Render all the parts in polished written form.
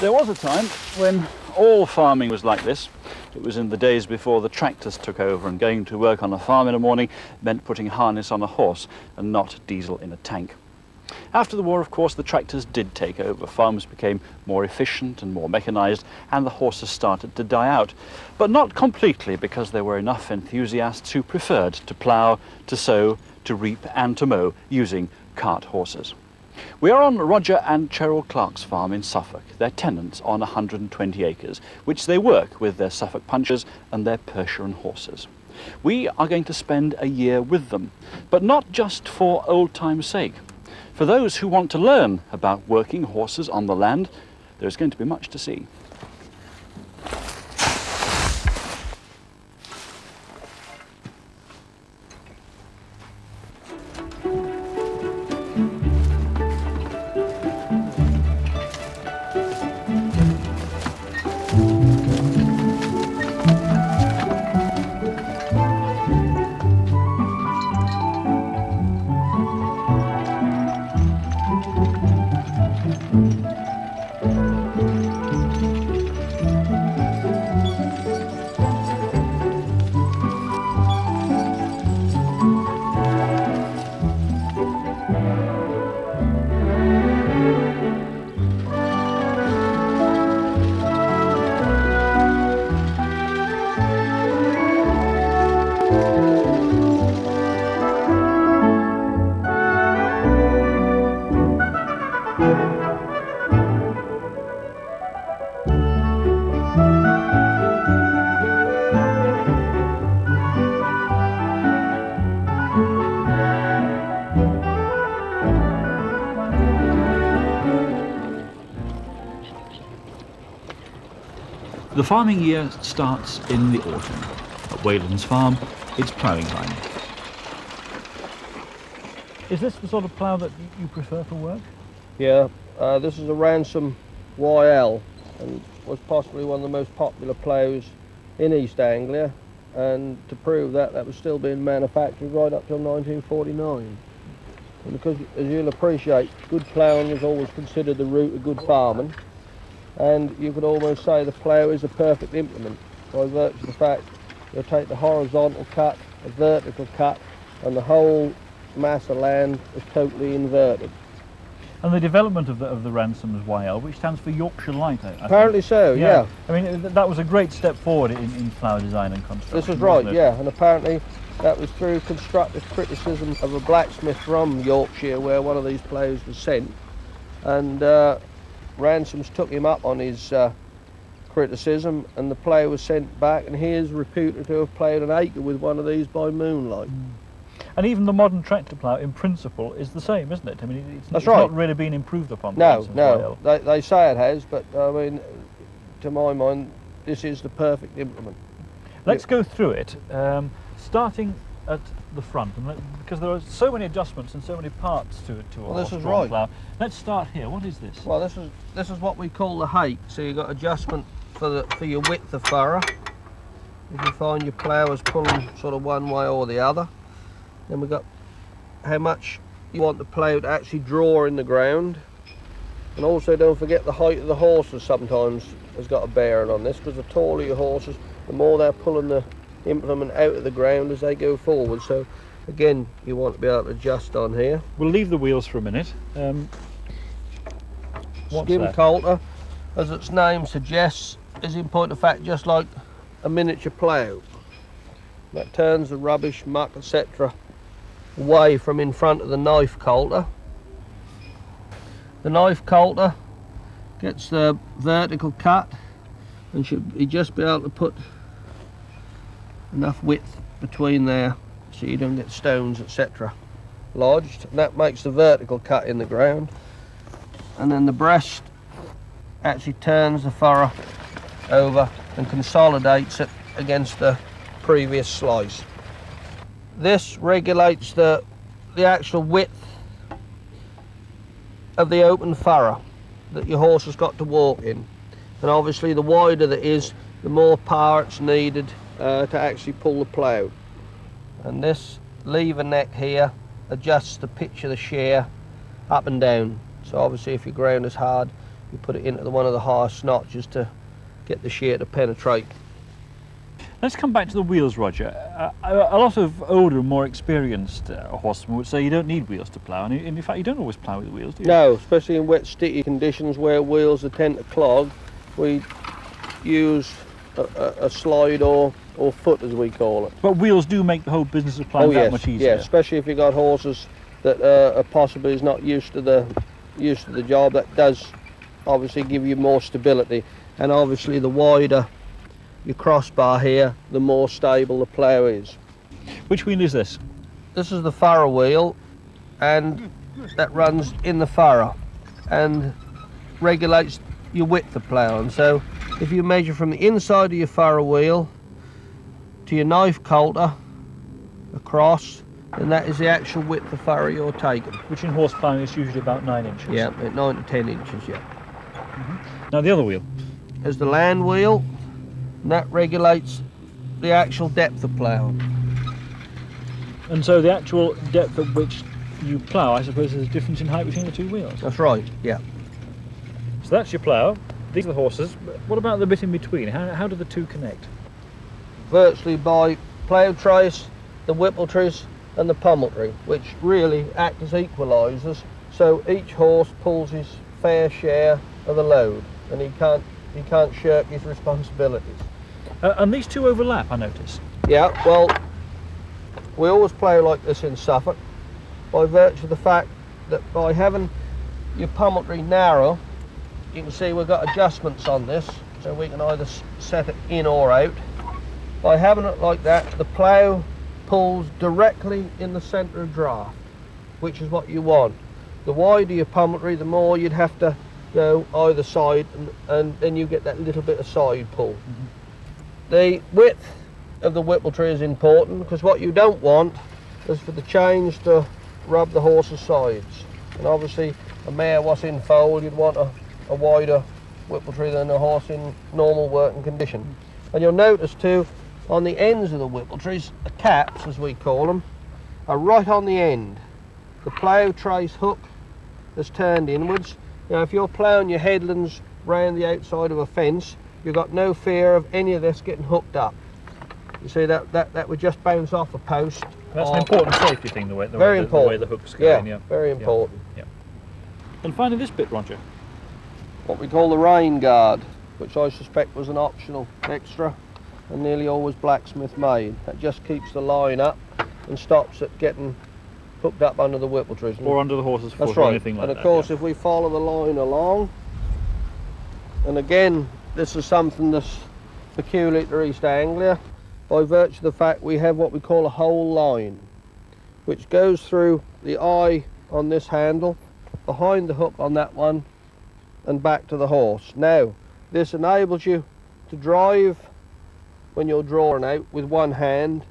There was a time when all farming was like this. It was in the days before the tractors took over, and going to work on a farm in the morning meant putting harness on a horse and not diesel in a tank. After the war, of course, the tractors did take over. Farms became more efficient and more mechanised, and the horses started to die out. But not completely, because there were enough enthusiasts who preferred to plough, to sow, to reap and to mow using cart horses. We are on Roger and Cheryl Clark's farm in Suffolk. They're tenants on 120 acres, which they work with their Suffolk punchers and their Percheron horses. We are going to spend a year with them, but not just for old time's sake. For those who want to learn about working horses on the land, there's going to be much to see. The farming year starts in the autumn. At Wayland's farm, it's ploughing time. Is this the sort of plough that you prefer for work? Yeah, this is a Ransom YL and was possibly one of the most popular ploughs in East Anglia, and to prove that, that was still being manufactured right up till 1949. And because, as you'll appreciate, good ploughing was always considered the root of good farming, and you could almost say the plough is a perfect implement by virtue of the fact you'll take the horizontal cut, a vertical cut, and the whole mass of land is totally inverted. And the development of the Ransom's YL, which stands for Yorkshire Light, I Apparently think. so, yeah. I mean, that was a great step forward in plough design and construction. This is right, yeah, and apparently that was through constructive criticism of a blacksmith from Yorkshire where one of these ploughs was sent, and Ransoms took him up on his criticism, and the plough was sent back, and he is reputed to have ploughed an acre with one of these by moonlight. And even the modern tractor plough, in principle, is the same, isn't it? I mean, it's right. not really been improved upon. No, they say it has, but I mean, to my mind, this is the perfect implement. Let's go through it, starting at the front, and because there are so many adjustments and so many parts to a horse-drawn plough. Let's start here. What is this? Well, this is what we call the height. So you've got adjustment for your width of furrow. If you find your plough is pulling sort of one way or the other. Then we've got how much you want the plough to actually draw in the ground. And also don't forget the height of the horses sometimes has got a bearing on this, because the taller your horses, the more they're pulling the implement out of the ground as they go forward. So again, you want to be able to adjust on here. We'll leave the wheels for a minute. Skim coulter, as its name suggests, is in point of fact just like a miniature plough. That turns the rubbish, muck, etc. away from in front of the knife coulter. The knife coulter gets the vertical cut and should just be able to put enough width between there so you don't get stones, etc. lodged, and that makes the vertical cut in the ground. And then the breast actually turns the furrow over and consolidates it against the previous slice. This regulates the actual width of the open furrow that your horse has got to walk in, and obviously the wider that is, the more power it's needed to actually pull the plough. And this lever neck here adjusts the pitch of the shear up and down, so obviously if your ground is hard you put it into one of the harsh notches to get the shear to penetrate. Let's come back to the wheels, Roger. A lot of older, more experienced horsemen would say you don't need wheels to plough, and in fact you don't always plough with wheels, do you? No, especially in wet, sticky conditions where wheels tend to clog. We use a slide or foot, as we call it. But wheels do make the whole business of ploughing that much easier. Yeah, especially if you've got horses that are possibly not used to the job. That does obviously give you more stability, and obviously the wider your crossbar here, the more stable the plough is. Which wheel is this? This is the furrow wheel, and that runs in the furrow and regulates your width of ploughing. So if you measure from the inside of your furrow wheel to your knife coulter across, then that is the actual width of furrow you're taking. Which in horse ploughing is usually about 9 inches. Yeah, at 9 to 10 inches, yeah. Now the other wheel? Is the land wheel, and that regulates the actual depth of ploughing. And so the actual depth at which you plough, I suppose there's a difference in height between the two wheels? That's right, yeah. So that's your plough, these are the horses. But what about the bit in between? How do the two connect? Virtually by plough trace, the whippletrace and the pommeltree, which really act as equalisers, so each horse pulls his fair share of the load, and he can't shirk his responsibilities. And these two overlap, I notice. Yeah, well, we always plough like this in Suffolk by virtue of the fact that by having your pommeltree narrow, you can see we've got adjustments on this, so we can either set it in or out. By having it like that, the plough pulls directly in the centre of draft, which is what you want. The wider your pommeltree, the more you'd have to go either side, and then you get that little bit of side pull. The width of the whippletree is important, because what you don't want is for the chains to rub the horse's sides. And obviously a mare what's in foal, you'd want a wider whippletree than a horse in normal working condition. And you'll notice too, on the ends of the whippletrees, the caps as we call them, are right on the end. The plough trace hook is turned inwards. Now if you're ploughing your headlands round the outside of a fence, you've got no fear of any of this getting hooked up. You see that would just bounce off a post. That's an important safety thing, the way the hooks go in. Yeah, very important. Yeah. And finally this bit, Roger. What we call the rain guard, which I suspect was an optional extra and nearly always blacksmith made. That just keeps the line up and stops it getting hooked up under the whippletrees. Or under the horse's foot, That's or right. anything like that. And of course, if we follow the line along, and again, this is something that's peculiar to East Anglia, by virtue of the fact we have what we call a whole line, which goes through the eye on this handle, behind the hook on that one, and back to the horse. Now, this enables you to drive when you're drawing out with one hand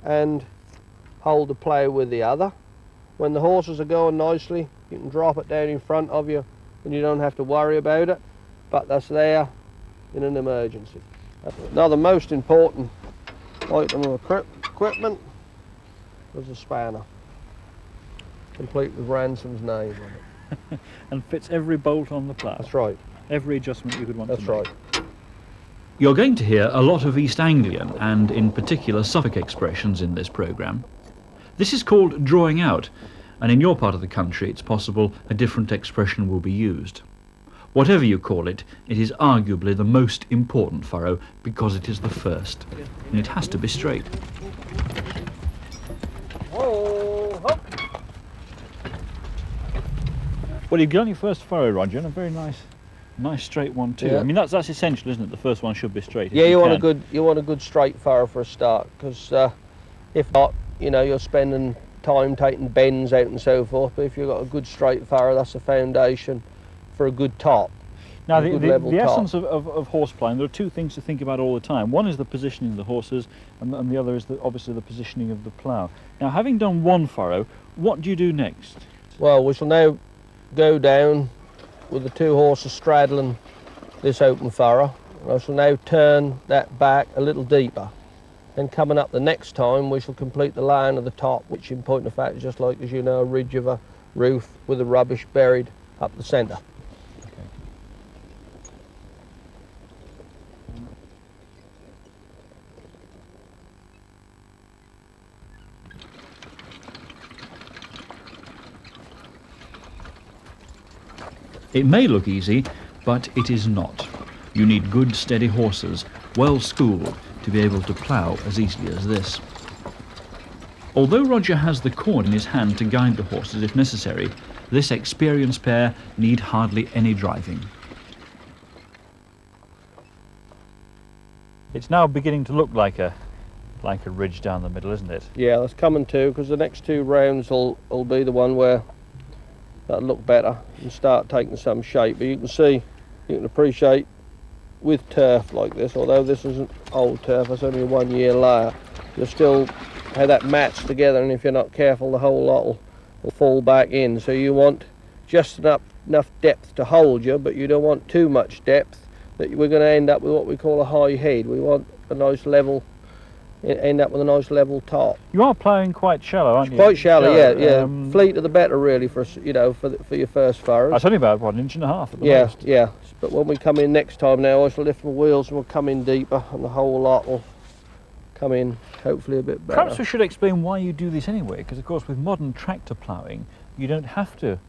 and hold the plough with the other. When the horses are going nicely, you can drop it down in front of you and you don't have to worry about it, but that's there in an emergency. Now the most important item of equipment was a spanner, complete with Ransom's name on it. And fits every bolt on the plough. That's right. Every adjustment you could want to make. That's right. You're going to hear a lot of East Anglian and in particular Suffolk expressions in this programme. This is called drawing out, and in your part of the country it's possible a different expression will be used. Whatever you call it, it is arguably the most important furrow because it is the first, and it has to be straight. Whoa, hop. Well, you've done your first furrow, Roger, and a very nice straight one too. Yeah. I mean that's essential, isn't it? The first one should be straight. Yeah, you want a good straight furrow for a start, because if not, you know, you're spending time taking bends out and so forth. But if you've got a good straight furrow, that's the foundation for a good top. Now the essence of horse ploughing, there are two things to think about all the time. One is the positioning of the horses, and the other is obviously the positioning of the plough. Now, having done one furrow, what do you do next? Well, we shall now go down with the two horses straddling this open furrow. I shall now turn that back a little deeper. Then coming up the next time, we shall complete the line of the top, which in point of fact is just like, as you know, a ridge of a roof with the rubbish buried up the centre. It may look easy, but it is not. You need good, steady horses, well schooled, to be able to plough as easily as this. Although Roger has the cord in his hand to guide the horses if necessary, this experienced pair need hardly any driving. It's now beginning to look like a ridge down the middle, isn't it? Yeah, that's coming too, because the next 2 rounds will be the one where that'll look better and start taking some shape. But you can see, you can appreciate with turf like this, although this isn't old turf, it's only a 1 year layer, you'll still have that matched together, and if you're not careful the whole lot will fall back in. So you want just enough depth to hold you, but you don't want too much depth that we're going to end up with what we call a high head. We want a nice level, end up with a nice level top. You are ploughing quite shallow, aren't you? Quite shallow, yeah. Fleet of the better, really, for for your first furrows. That's only about 1.5 inches at the most. Yeah. But when we come in next time now, I shall lift my wheels and we'll come in deeper, and the whole lot will come in hopefully a bit better. Perhaps we should explain why you do this anyway, because of course with modern tractor ploughing, you don't have to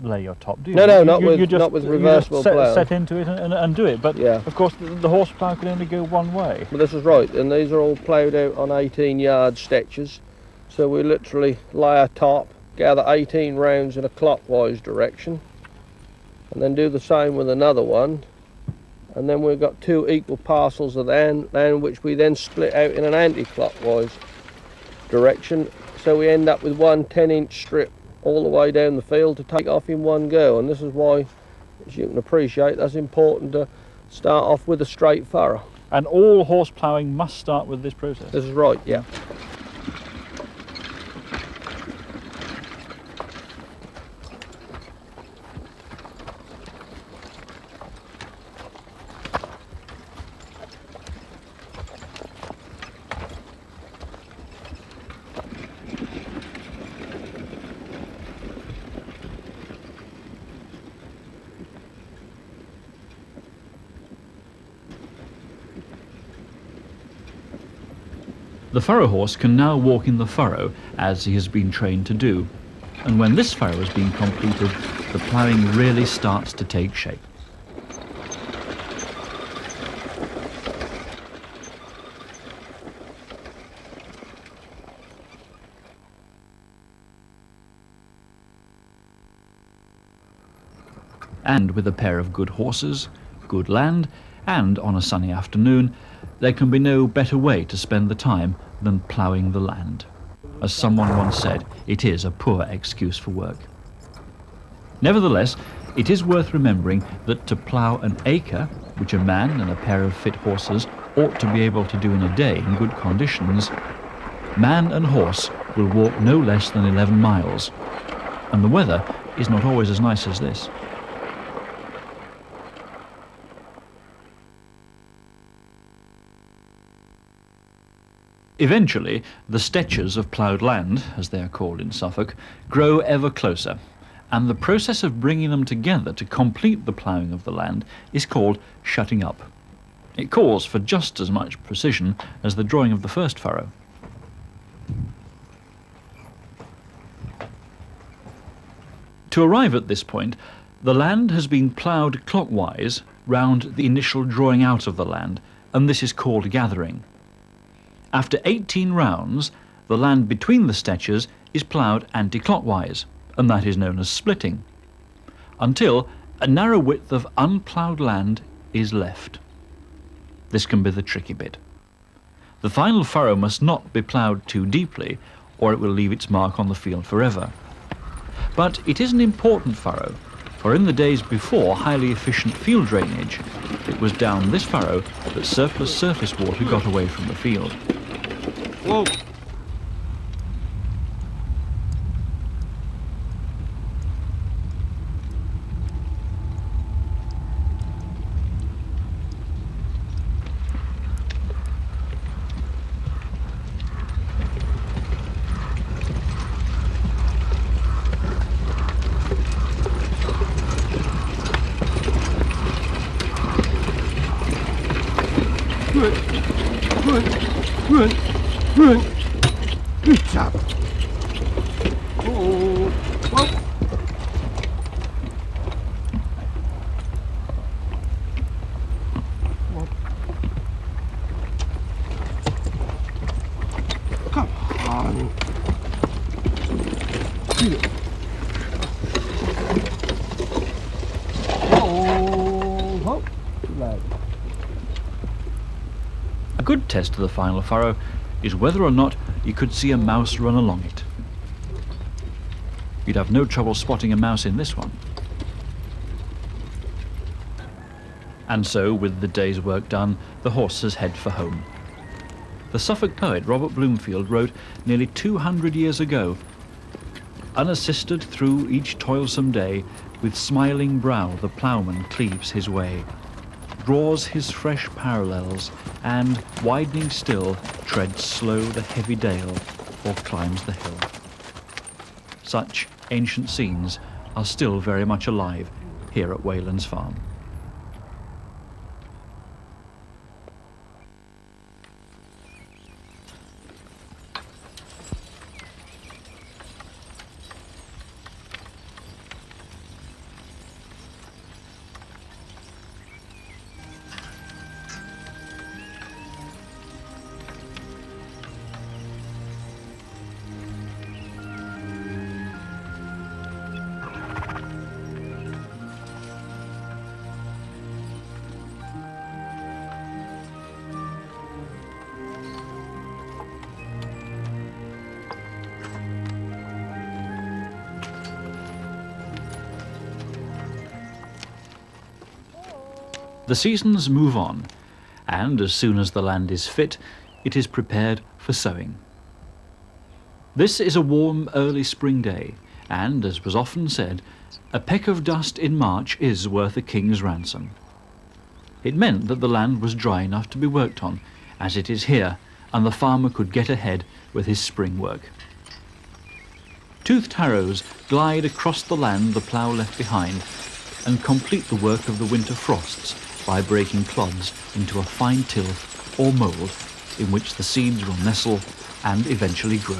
lay your top, do you? No, not with reversible plough. Set into it and do it, but yeah. Of course the horse plough can only go one way. Well, this is right, and these are all ploughed out on 18-yard stretches, so we literally lay a top, gather 18 rounds in a clockwise direction, and then do the same with another one, and then we've got 2 equal parcels of land which we then split out in an anti-clockwise direction, so we end up with one 10-inch strip all the way down the field to take off in one go. And this is why, as you can appreciate, that's important to start off with a straight furrow. And all horse ploughing must start with this process? This is right, yeah. The furrow horse can now walk in the furrow as he has been trained to do, and when this furrow has been completed, the ploughing really starts to take shape. And with a pair of good horses, good land, and on a sunny afternoon, there can be no better way to spend the time than ploughing the land. As someone once said, it is a poor excuse for work. Nevertheless, it is worth remembering that to plough an acre, which a man and a pair of fit horses ought to be able to do in a day in good conditions, man and horse will walk no less than 11 miles, and the weather is not always as nice as this. Eventually, the stretches of ploughed land, as they are called in Suffolk, grow ever closer, and the process of bringing them together to complete the ploughing of the land is called shutting up. It calls for just as much precision as the drawing of the first furrow. To arrive at this point, the land has been ploughed clockwise round the initial drawing out of the land, and this is called gathering. After 18 rounds, the land between the stretches is ploughed anti-clockwise, and that is known as splitting, until a narrow width of unploughed land is left. This can be the tricky bit. The final furrow must not be ploughed too deeply, or it will leave its mark on the field forever. But it is an important furrow, for in the days before highly efficient field drainage, it was down this furrow that surplus surface water got away from the field. Whoa! Run! good test of the final furrow is whether or not you could see a mouse run along it. You'd have no trouble spotting a mouse in this one. And so, with the day's work done, the horses head for home. The Suffolk poet Robert Bloomfield wrote nearly 200 years ago, "Unassisted through each toilsome day, with smiling brow the ploughman cleaves his way, draws his fresh parallels, and, widening still, treads slow the heavy dale, or climbs the hill." Such ancient scenes are still very much alive here at Wayland's Farm. The seasons move on, and as soon as the land is fit, it is prepared for sowing. This is a warm early spring day, and, as was often said, a peck of dust in March is worth a king's ransom. It meant that the land was dry enough to be worked on, as it is here, and the farmer could get ahead with his spring work. Toothed harrows glide across the land the plough left behind, and complete the work of the winter frosts by breaking clods into a fine tilth or mould in which the seeds will nestle and eventually grow.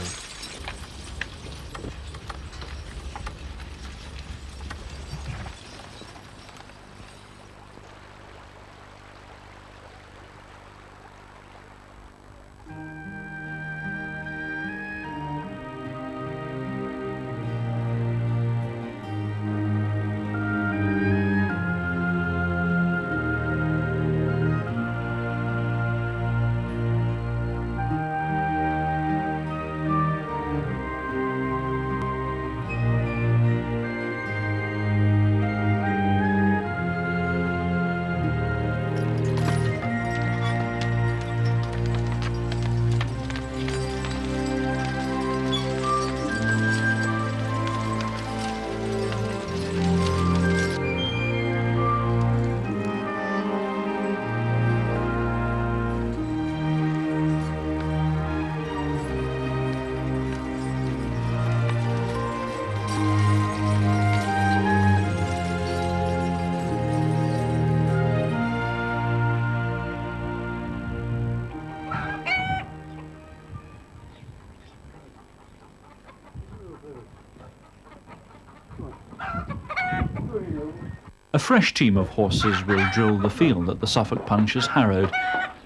A fresh team of horses will drill the field that the Suffolk Punch has harrowed.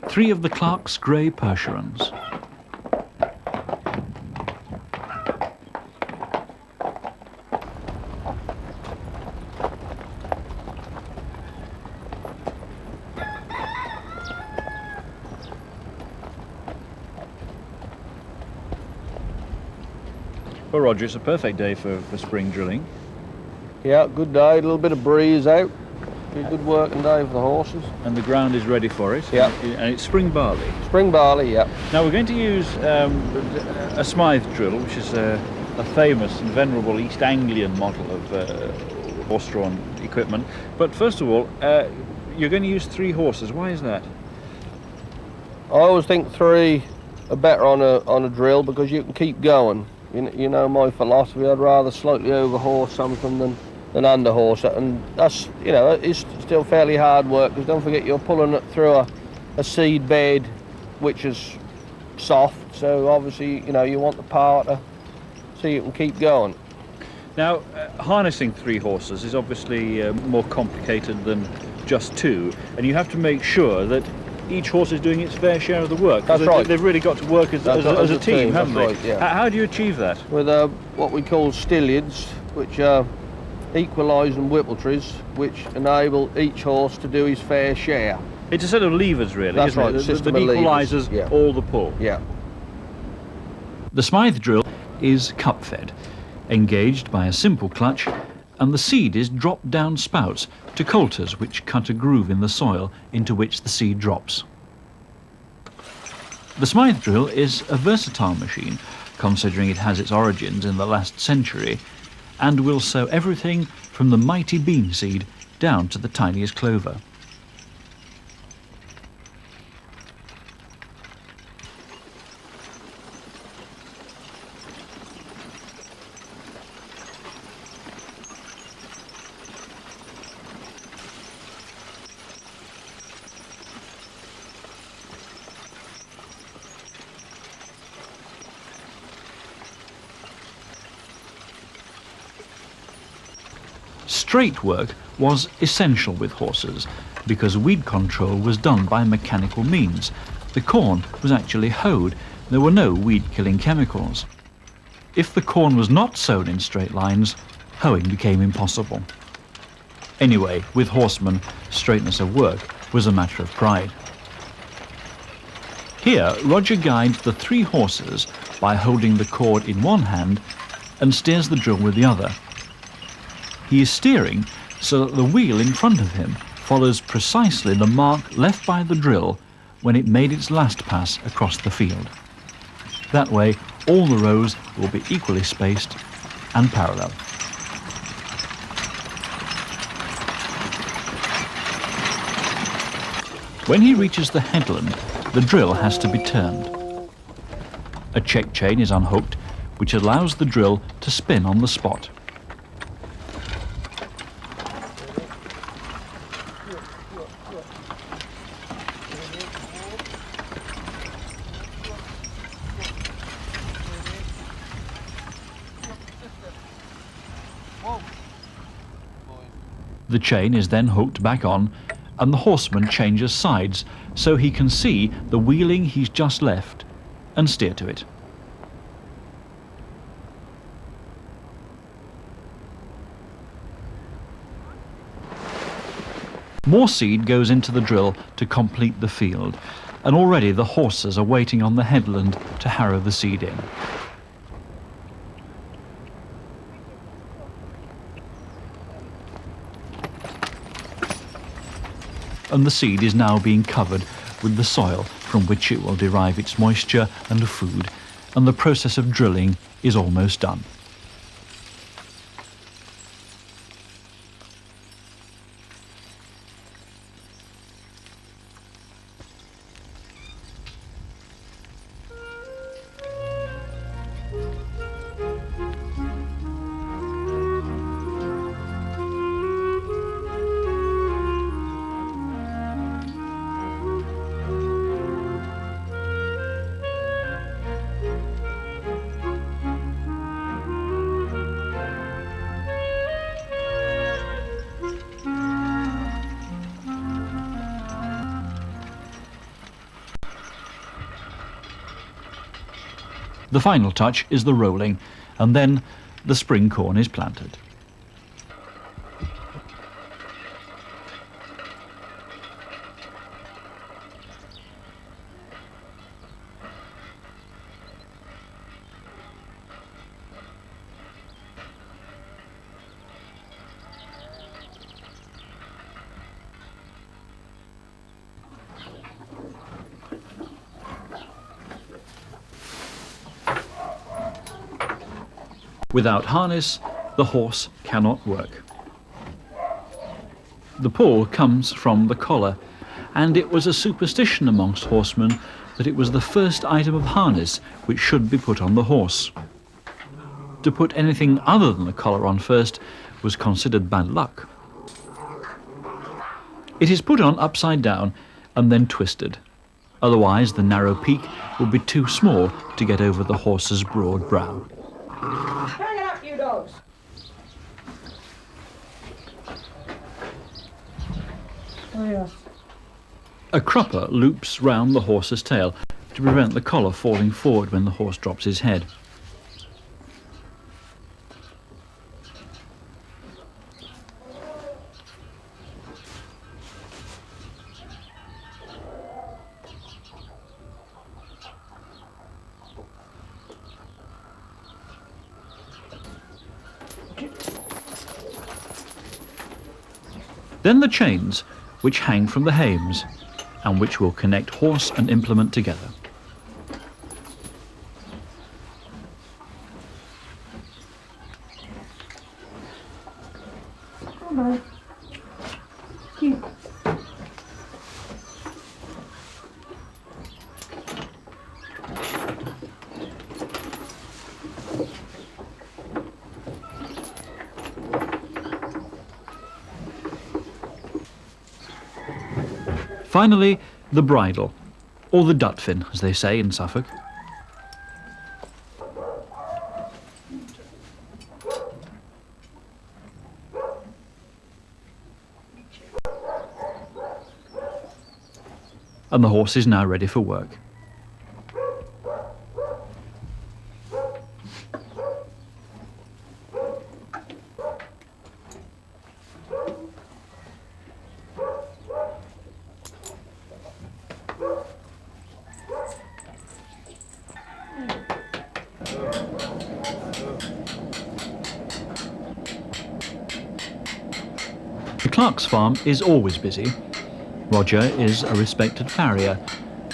3 of the Clark's grey Percherons. Well, Roger, it's a perfect day for spring drilling. Yeah, good day, a little bit of breeze out. Be a good working day for the horses. And the ground is ready for it. Yeah. And it's spring barley. Spring barley, yeah. Now we're going to use a Smythe drill, which is a famous and venerable East Anglian model of horse-drawn equipment. But first of all, you're going to use 3 horses. Why is that? I always think 3 are better on a drill because you can keep going. You know my philosophy. I'd rather slightly over-horse something than under-horse it, and that's, you know, it's still fairly hard work because don't forget you're pulling it through a seed bed which is soft, so obviously, you know, you want the power so you can keep going. Now, harnessing 3 horses is obviously more complicated than just 2, and you have to make sure that each horse is doing its fair share of the work. That's right. They've really got to work as a team, haven't they? Right, yeah. How do you achieve that? With what we call stillions, which are equalising whippletrees, which enable each horse to do his fair share. It's a set of levers, really, That's isn't right, it? the system that of levers, equalises yeah. all the pull. Yeah. The Smythe drill is cup-fed, engaged by a simple clutch, and the seed is dropped down spouts to coulters which cut a groove in the soil into which the seed drops. The Smythe drill is a versatile machine, considering it has its origins in the last century, and will sow everything from the mighty bean seed down to the tiniest clover. Straight work was essential with horses because weed control was done by mechanical means. The corn was actually hoed. There were no weed-killing chemicals. If the corn was not sown in straight lines, hoeing became impossible. Anyway, with horsemen, straightness of work was a matter of pride. Here, Roger guides the 3 horses by holding the cord in one hand and steers the drill with the other. He is steering so that the wheel in front of him follows precisely the mark left by the drill when it made its last pass across the field. That way, all the rows will be equally spaced and parallel. When he reaches the headland, the drill has to be turned. A check chain is unhooked, which allows the drill to spin on the spot. The chain is then hooked back on, and the horseman changes sides so he can see the wheeling he's just left and steer to it. More seed goes into the drill to complete the field, and already the horses are waiting on the headland to harrow the seed in. And the seed is now being covered with the soil from which it will derive its moisture and food, and the process of drilling is almost done. The final touch is the rolling, and then the spring corn is planted. Without harness, the horse cannot work. The pull comes from the collar, and it was a superstition amongst horsemen that it was the first item of harness which should be put on the horse. To put anything other than the collar on first was considered bad luck. It is put on upside down and then twisted. Otherwise, the narrow peak would be too small to get over the horse's broad brow. Hang it up, you dogs! Oh, yeah. A crupper loops round the horse's tail to prevent the collar falling forward when the horse drops his head. Then the chains, which hang from the hames, and which will connect horse and implement together. Come on. Cute. Finally, the bridle, or the dutfin, as they say in Suffolk. And the horse is now ready for work. The Clark's farm is always busy. Roger is a respected farrier,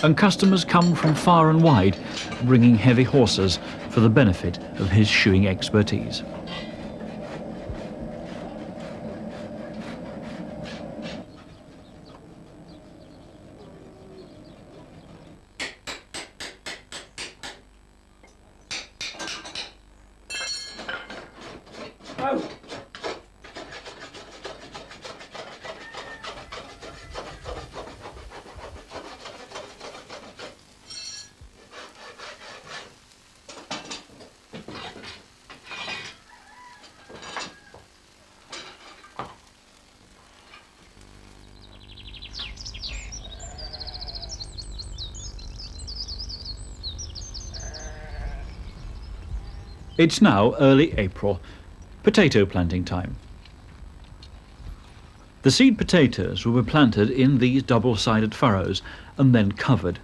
and customers come from far and wide, bringing heavy horses for the benefit of his shoeing expertise. Oh. It's now early April, potato planting time. The seed potatoes will be planted in these double-sided furrows and then covered.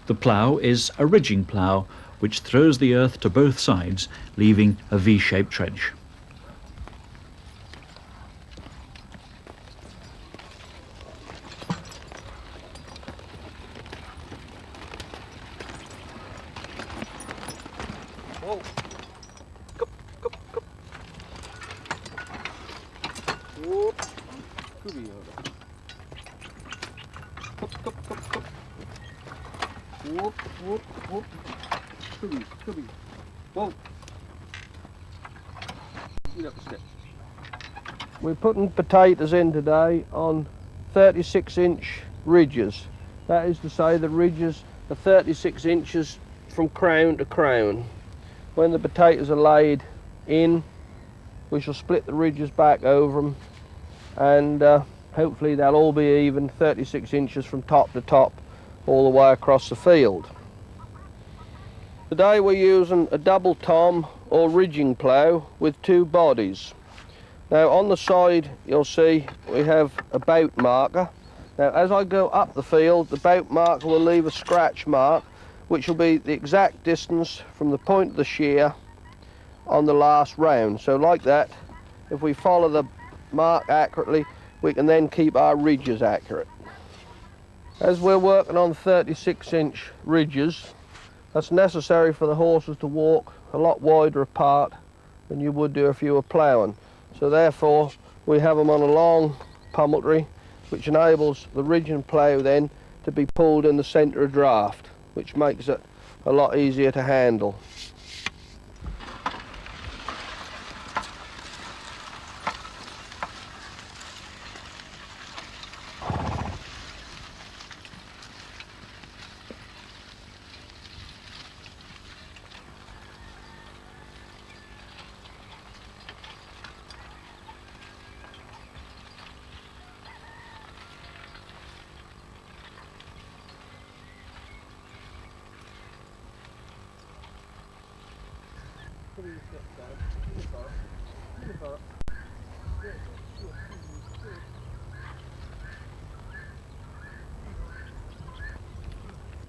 The plough is a ridging plough which throws the earth to both sides, leaving a V-shaped trench. Whoa. Cup, cup, cup. Whoop. Goody over. Cup, cup, cup, cup. Whoop, whoop, whoop. Goody, goody. Whoa. Get up the steps. We're putting potatoes in today on 36-inch ridges. That is to say the ridges are 36 inches from crown to crown. When the potatoes are laid in, we shall split the ridges back over them, and hopefully they'll all be even 36 inches from top to top all the way across the field. Today we're using a double tom or ridging plough with two bodies. Now on the side you'll see we have a bout marker. Now as I go up the field, the bout marker will leave a scratch mark which will be the exact distance from the point of the shear on the last round. So like that, if we follow the mark accurately, we can then keep our ridges accurate. As we're working on 36-inch ridges, that's necessary for the horses to walk a lot wider apart than you would do if you were ploughing. So therefore, we have them on a long pommeltry, which enables the ridging plough then to be pulled in the centre of draft, which makes it a lot easier to handle.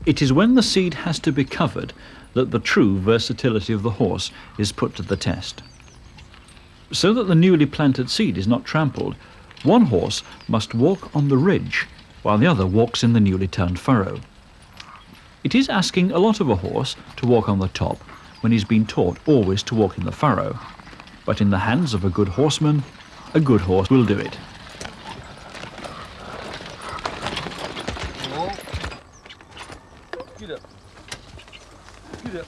It is when the seed has to be covered that the true versatility of the horse is put to the test. So that the newly planted seed is not trampled, One horse must walk on the ridge, while the other walks in the newly turned furrow. It is asking a lot of a horse to walk on the top when he's been taught always to walk in the furrow. But in the hands of a good horseman, a good horse will do it. Get up. Get up.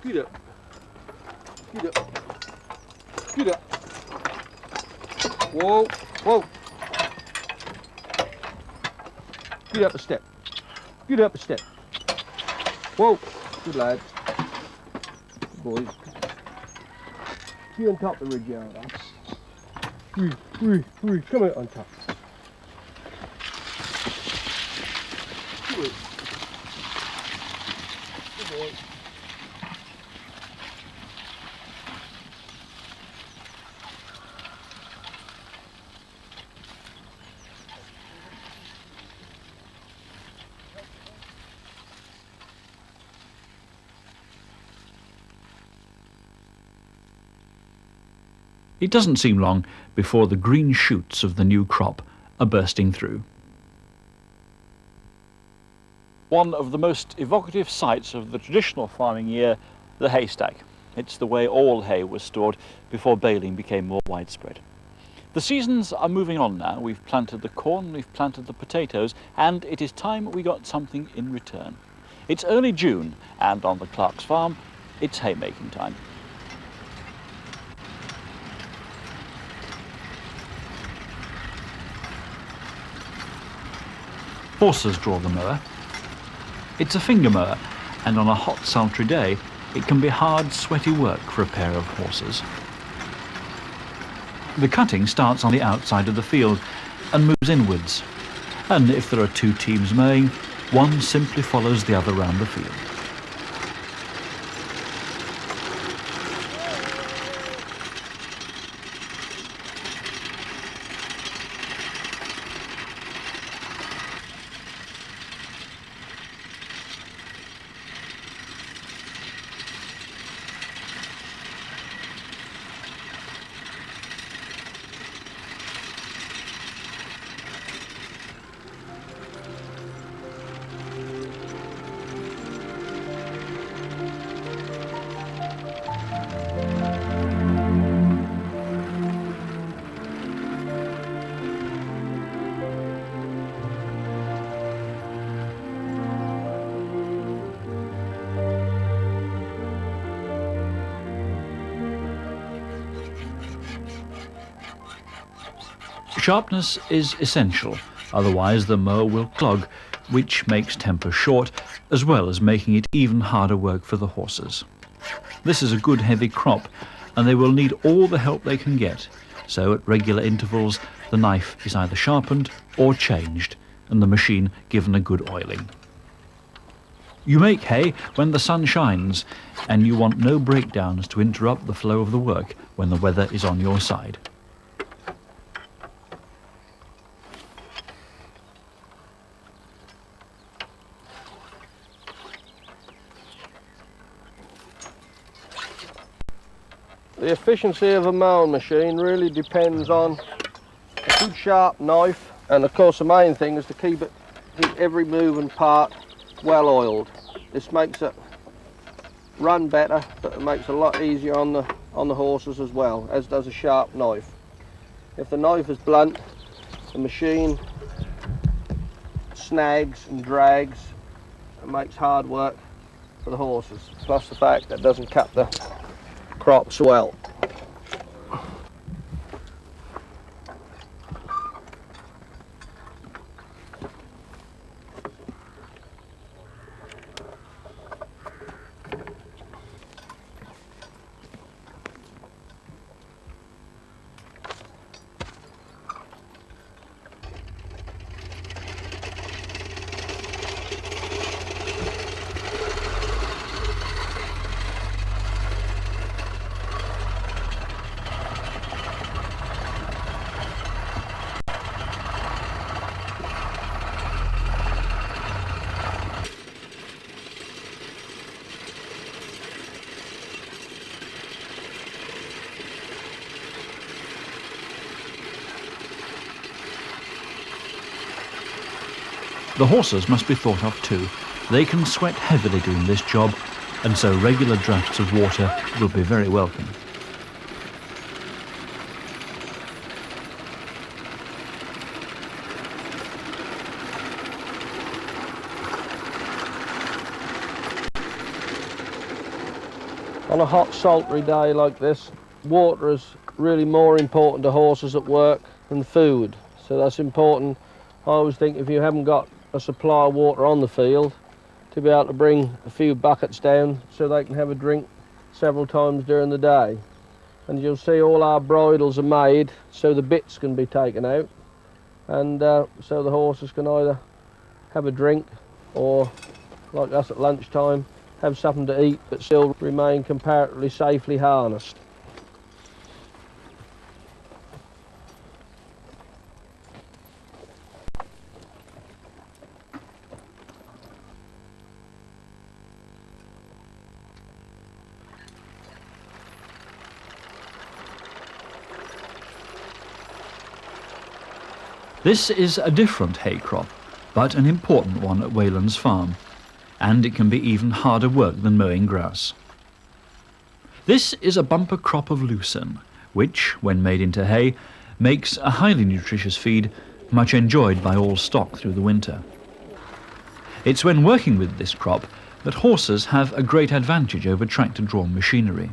Get up. Get up. Get up. Whoa, whoa. Get up a step. Get up a step. Whoa. Good lad. Good boys. Get on top of the ridge yard. Come out on top. Good boy. It doesn't seem long before the green shoots of the new crop are bursting through. One of the most evocative sights of the traditional farming year, the haystack. It's the way all hay was stored before baling became more widespread. The seasons are moving on now. We've planted the corn, we've planted the potatoes, and it is time we got something in return. It's early June, and on the Clark's farm, it's haymaking time. Horses draw the mower. It's a finger mower, and on a hot, sultry day, it can be hard, sweaty work for a pair of horses. The cutting starts on the outside of the field and moves inwards, and if there are two teams mowing, one simply follows the other round the field. Sharpness is essential, otherwise the mower will clog, which makes tempo short, as well as making it even harder work for the horses. This is a good heavy crop, and they will need all the help they can get, so at regular intervals the knife is either sharpened or changed, and the machine given a good oiling. You make hay when the sun shines, and you want no breakdowns to interrupt the flow of the work when the weather is on your side. The efficiency of a mowing machine really depends on a good sharp knife, and of course the main thing is to keep every moving part well oiled. This makes it run better, but it makes it a lot easier on the horses as well, as does a sharp knife. If the knife is blunt, the machine snags and drags. It makes hard work for the horses, plus the fact that it doesn't cut the crops well. The horses must be thought of too. They can sweat heavily doing this job, and so regular draughts of water will be very welcome. On a hot, sultry day like this, water is really more important to horses at work than food. So that's important. I always think if you haven't got a supply of water on the field, to be able to bring a few buckets down so they can have a drink several times during the day. And you'll see all our bridles are made so the bits can be taken out, and so the horses can either have a drink or, like us at lunchtime, have something to eat but still remain comparatively safely harnessed. This is a different hay crop, but an important one at Wayland's farm, and it can be even harder work than mowing grass. This is a bumper crop of lucerne, which, when made into hay, makes a highly nutritious feed, much enjoyed by all stock through the winter. It's when working with this crop that horses have a great advantage over tractor-drawn machinery.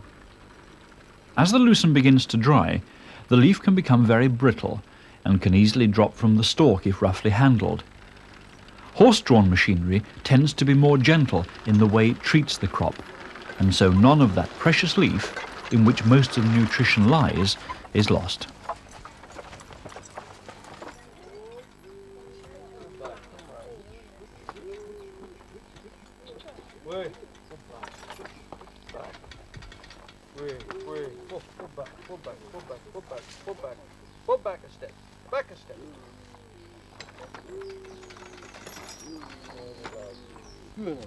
As the lucerne begins to dry, the leaf can become very brittle and can easily drop from the stalk if roughly handled. Horse-drawn machinery tends to be more gentle in the way it treats the crop, and so none of that precious leaf, in which most of the nutrition lies, is lost. Pull back a step. Back a step. Good.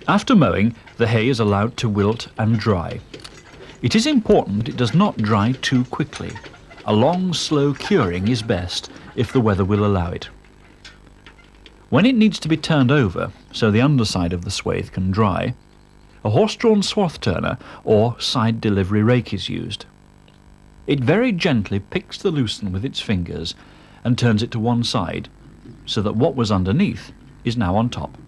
After mowing, the hay is allowed to wilt and dry. It is important that it does not dry too quickly. A long, slow curing is best if the weather will allow it. When it needs to be turned over so the underside of the swathe can dry, a horse-drawn swath turner or side delivery rake is used. It very gently picks the lucerne with its fingers and turns it to one side, so that what was underneath is now on top.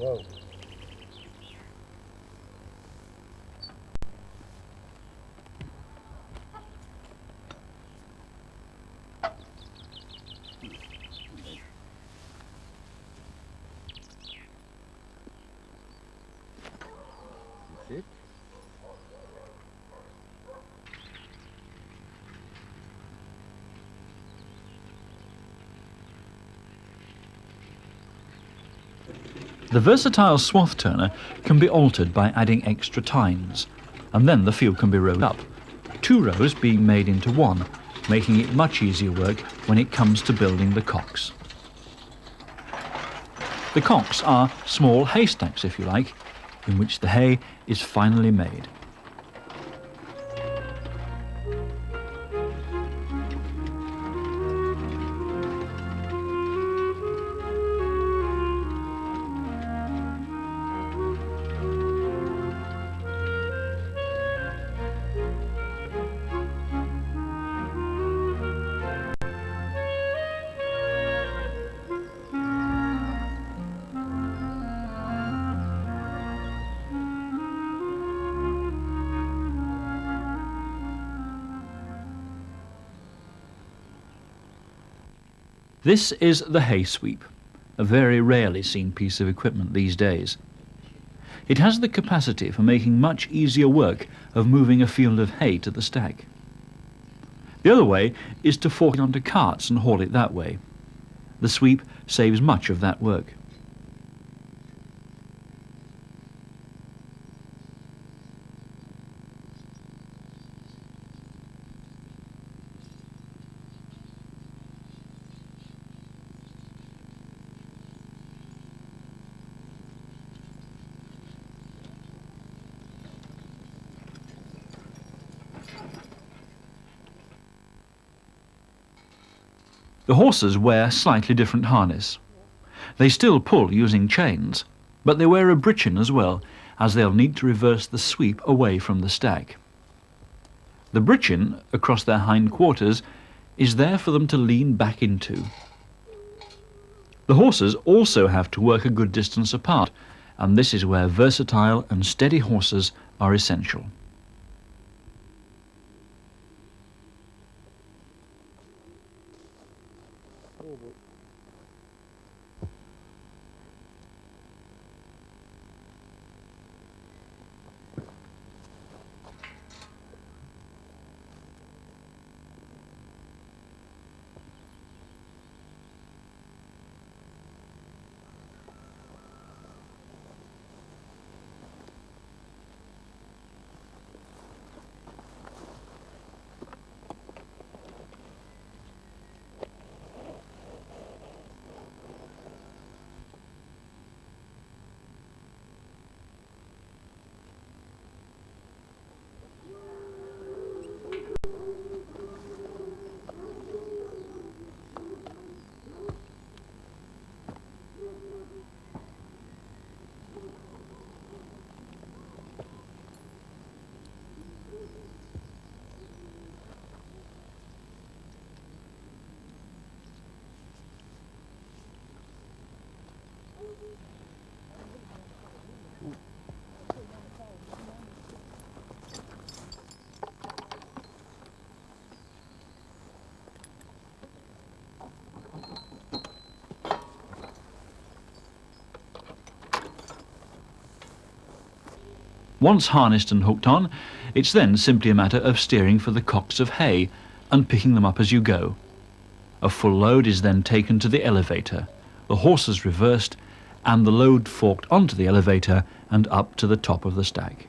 Whoa. That's it. The versatile swath turner can be altered by adding extra tines, and then the field can be rowed up, 2 rows being made into 1, making it much easier work when it comes to building the cocks. The cocks are small haystacks, if you like, in which the hay is finally made. This is the hay sweep, a very rarely seen piece of equipment these days. It has the capacity for making much easier work of moving a field of hay to the stack. The other way is to fork it onto carts and haul it that way. The sweep saves much of that work. The horses wear slightly different harness. They still pull using chains, but they wear a breechin as well, as they'll need to reverse the sweep away from the stack. The breechin, across their hind quarters, is there for them to lean back into. The horses also have to work a good distance apart, and this is where versatile and steady horses are essential. Once harnessed and hooked on, it's then simply a matter of steering for the cocks of hay and picking them up as you go. A full load is then taken to the elevator, the horses reversed, and the load forked onto the elevator and up to the top of the stack.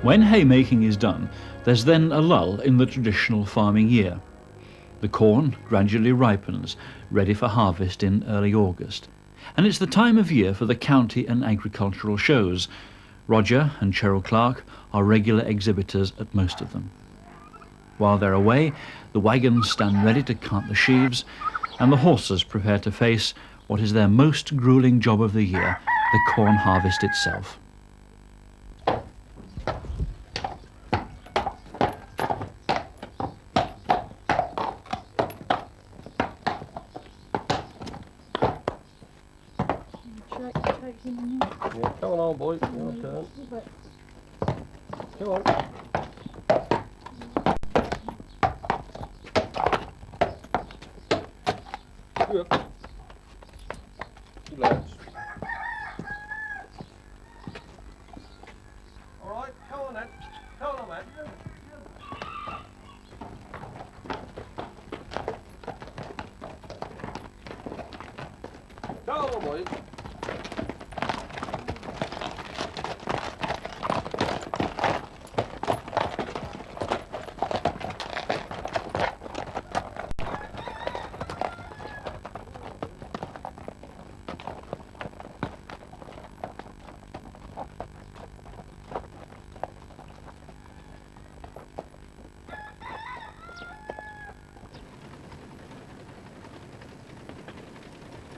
When haymaking is done, there's then a lull in the traditional farming year. The corn gradually ripens, ready for harvest in early August. And it's the time of year for the county and agricultural shows. Roger and Cheryl Clark are regular exhibitors at most of them. While they're away, the wagons stand ready to cart the sheaves, and the horses prepare to face what is their most grueling job of the year, the corn harvest itself. Yeah, come on, boy. Your turn. Come on. Good. Relax. All right, come on then. Come on, man. Come on, boy.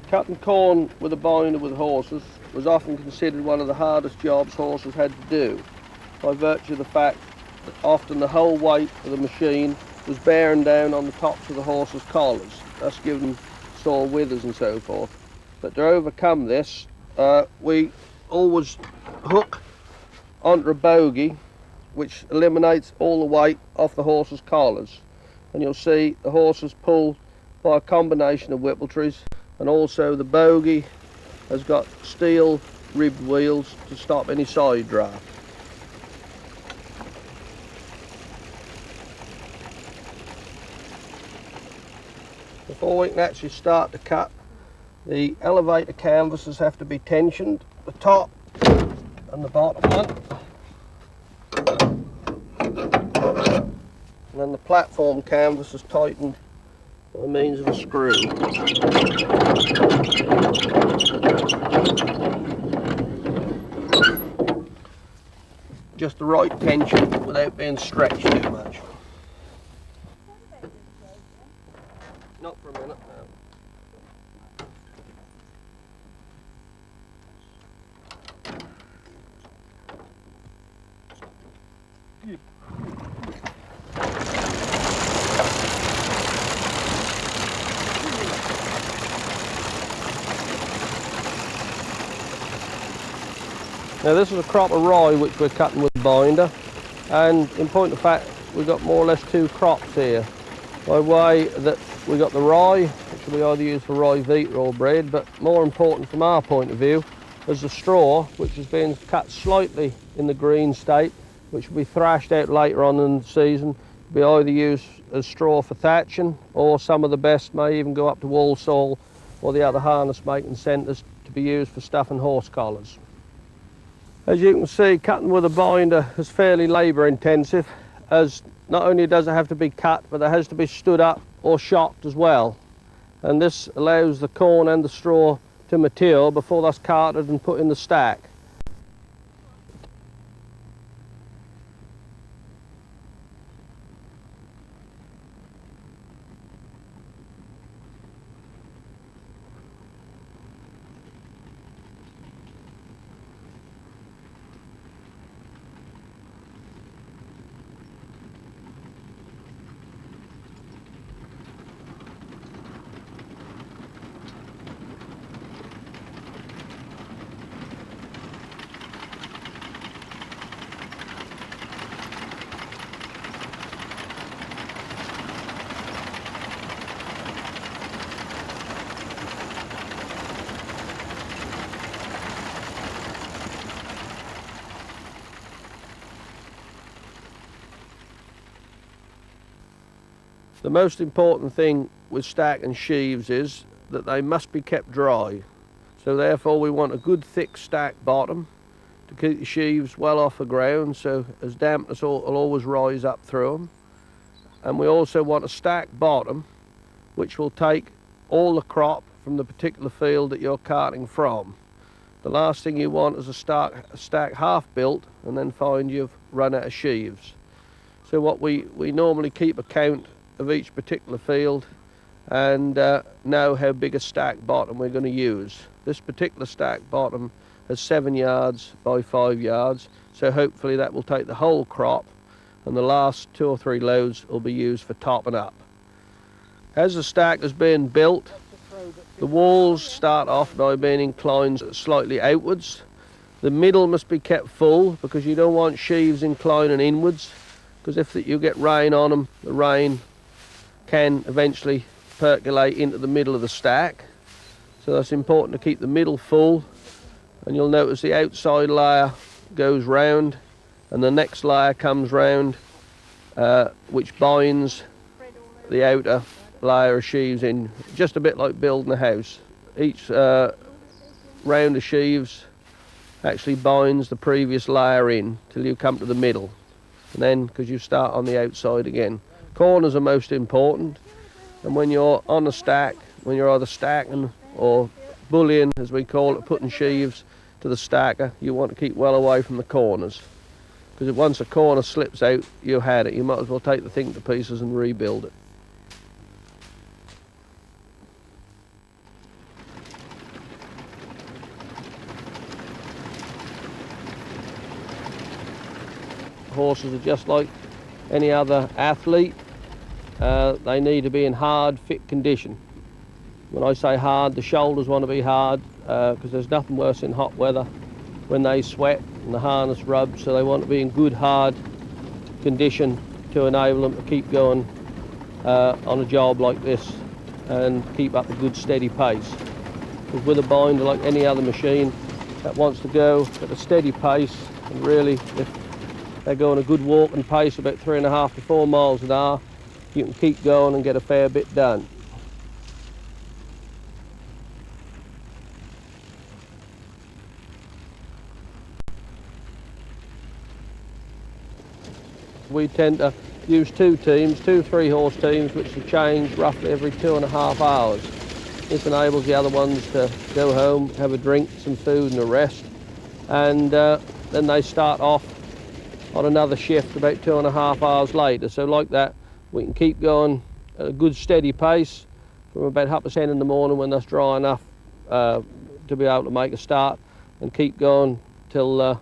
Cutting corn with a binder with horses was often considered one of the hardest jobs horses had to do, by virtue of the fact that often the whole weight of the machine was bearing down on the tops of the horses' collars, thus giving them sore withers and so forth. But to overcome this, we always hook onto a bogey which eliminates all the weight off the horses' collars. And you'll see the horses pull by a combination of whippletrees, and also the bogey has got steel ribbed wheels to stop any side draft. Before we can actually start to cut, the elevator canvases have to be tensioned, the top and the bottom one. And then the platform canvas is tightened by means of a screw. Just the right tension without being stretched too much. Not for a minute now. Now this is a crop of rye which we're cutting with binder, and in point of fact we've got more or less two crops here. By way that we got the rye, which will be either used for rye wheat or bread, but more important from our point of view is the straw, which has been cut slightly in the green state, which will be thrashed out later on in the season, be either used as straw for thatching, or some of the best may even go up to Walsall or the other harness making centres to be used for stuffing horse collars. As you can see, cutting with a binder is fairly labour intensive, as not only does it have to be cut, but it has to be stood up or shocked as well. And this allows the corn and the straw to mature before that's carted and put in the stack. The most important thing with stacking sheaves is that they must be kept dry. So therefore we want a good thick stack bottom to keep the sheaves well off the ground, so as dampness will always rise up through them. And we also want a stack bottom, which will take all the crop from the particular field that you're carting from. The last thing you want is a stack half built and then find you've run out of sheaves. So what we normally keep a count of each particular field and know how big a stack bottom we're going to use. This particular stack bottom has 7 yards by 5 yards, so hopefully that will take the whole crop, and the last 2 or 3 loads will be used for topping up. As the stack is being built, the walls start off by being inclined slightly outwards. The middle must be kept full because you don't want sheaves inclining inwards, because if you get rain on them, the rain can eventually percolate into the middle of the stack. So that's important to keep the middle full, and you'll notice the outside layer goes round and the next layer comes round, which binds the outer layer of sheaves in, just a bit like building a house. Each round of sheaves actually binds the previous layer in till you come to the middle, and then because you start on the outside again. Corners are most important, and when you're on a stack, when you're either stacking or bullying as we call it, putting sheaves to the stacker, you want to keep well away from the corners, because if once a corner slips out, you had it. You might as well take the thing to pieces and rebuild it. Horses are just like any other athlete. They need to be in hard, fit condition. When I say hard, the shoulders want to be hard, because there's nothing worse in hot weather when they sweat and the harness rubs, so they want to be in good, hard condition to enable them to keep going on a job like this and keep up a good, steady pace. Because with a binder, like any other machine that wants to go at a steady pace, and really, if they go on a good walking pace, about 3.5 to 4 miles an hour, you can keep going and get a fair bit done. We tend to use 2 teams, 2 3-horse teams, which will change roughly every 2.5 hours. This enables the other ones to go home, have a drink, some food and a rest, and then they start off on another shift about 2.5 hours later. So like that, we can keep going at a good steady pace from about 10:30 in the morning when that's dry enough to be able to make a start, and keep going till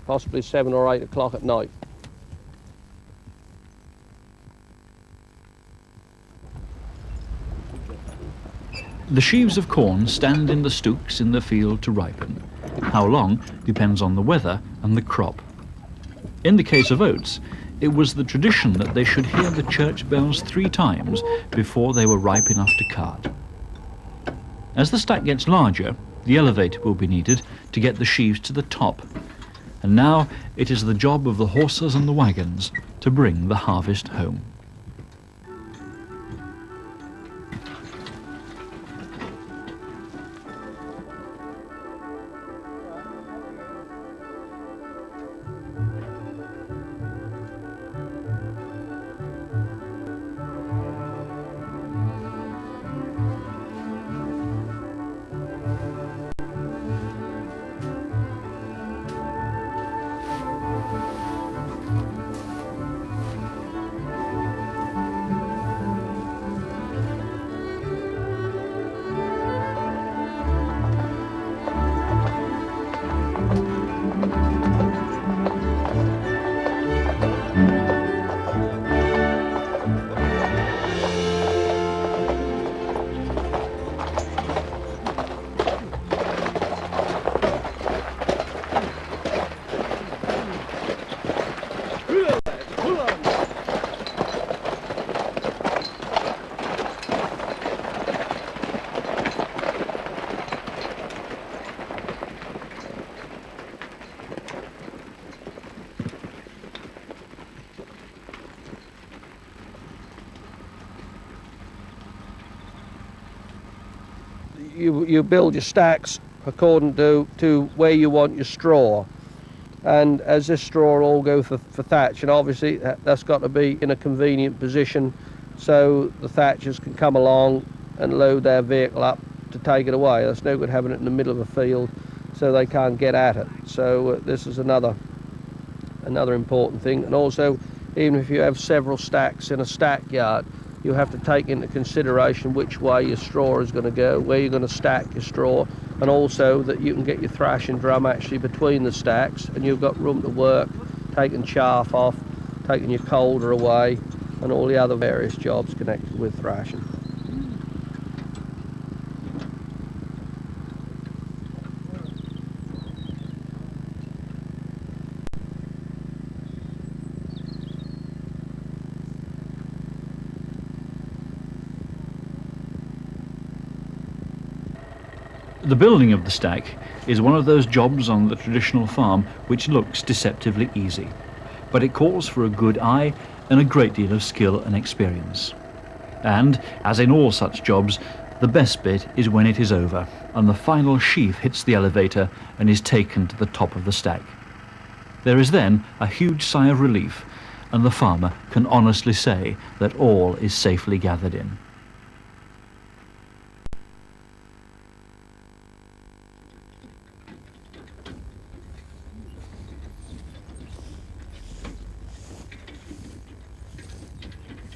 possibly 7 or 8 o'clock at night. The sheaves of corn stand in the stooks in the field to ripen. How long depends on the weather and the crop. In the case of oats, it was the tradition that they should hear the church bells 3 times before they were ripe enough to cart. As the stack gets larger, the elevator will be needed to get the sheaves to the top. And now it is the job of the horses and the wagons to bring the harvest home. You build your stacks according to where you want your straw. And as this straw all go for thatch, and obviously that's got to be in a convenient position so the thatchers can come along and load their vehicle up to take it away. That's no good having it in the middle of a field so they can't get at it. So this is another important thing. And also, even if you have several stacks in a stack yard, you have to take into consideration which way your straw is going to go, where you're going to stack your straw, and also that you can get your thrashing drum actually between the stacks and you've got room to work, taking chaff off, taking your coulter away, and all the other various jobs connected with thrashing. The building of the stack is one of those jobs on the traditional farm which looks deceptively easy, but it calls for a good eye and a great deal of skill and experience. And, as in all such jobs, the best bit is when it is over and the final sheaf hits the elevator and is taken to the top of the stack. There is then a huge sigh of relief, and the farmer can honestly say that all is safely gathered in.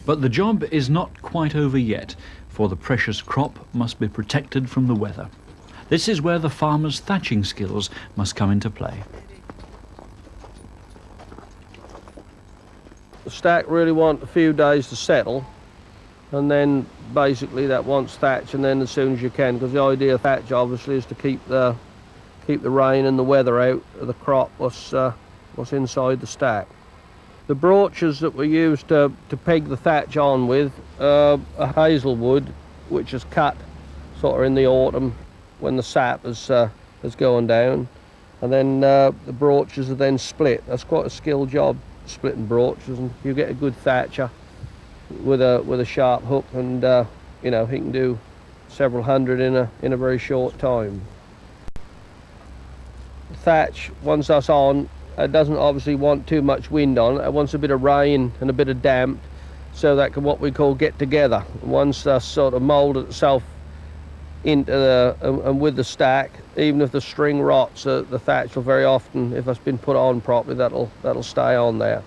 But the job is not quite over yet, for the precious crop must be protected from the weather. This is where the farmer's thatching skills must come into play. The stack really want a few days to settle, and then basically that wants thatch, and then as soon as you can, because the idea of thatch obviously is to keep the rain and the weather out of the crop what's inside the stack. The broaches that we use to peg the thatch on with are a hazelwood, which is cut sort of in the autumn when the sap is going down, and then the broaches are then split. That's quite a skilled job, splitting broaches, and you get a good thatcher with a sharp hook, and you know, he can do several hundred in a very short time. The thatch, once that's on, it doesn't obviously want too much wind on it. It wants a bit of rain and a bit of damp, so that can what we call get together. Once that's sort of moulded itself into and with the stack, even if the string rots, the thatch will very often, if it's been put on properly, that'll stay on there.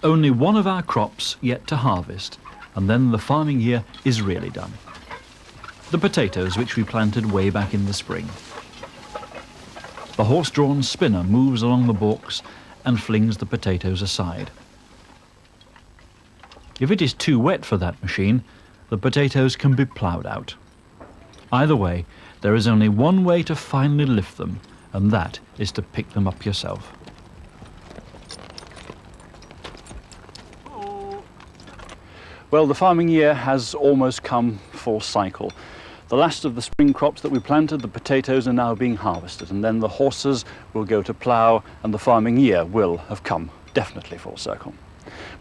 Only one of our crops yet to harvest, and then the farming year is really done. The potatoes which we planted way back in the spring. The horse-drawn spinner moves along the baulks and flings the potatoes aside. If it is too wet for that machine, the potatoes can be ploughed out. Either way, there is only one way to finally lift them, and that is to pick them up yourself. Well, the farming year has almost come full cycle. The last of the spring crops that we planted, the potatoes, are now being harvested, and then the horses will go to plough and the farming year will have come definitely full circle.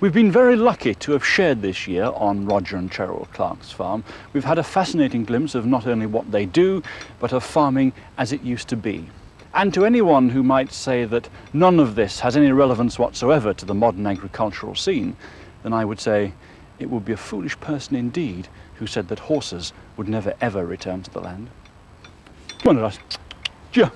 We've been very lucky to have shared this year on Roger and Cheryl Clark's farm. We've had a fascinating glimpse of not only what they do, but of farming as it used to be. And to anyone who might say that none of this has any relevance whatsoever to the modern agricultural scene, then I would say it would be a foolish person indeed who said that horses would never ever return to the land. Come on, guys. Cheer.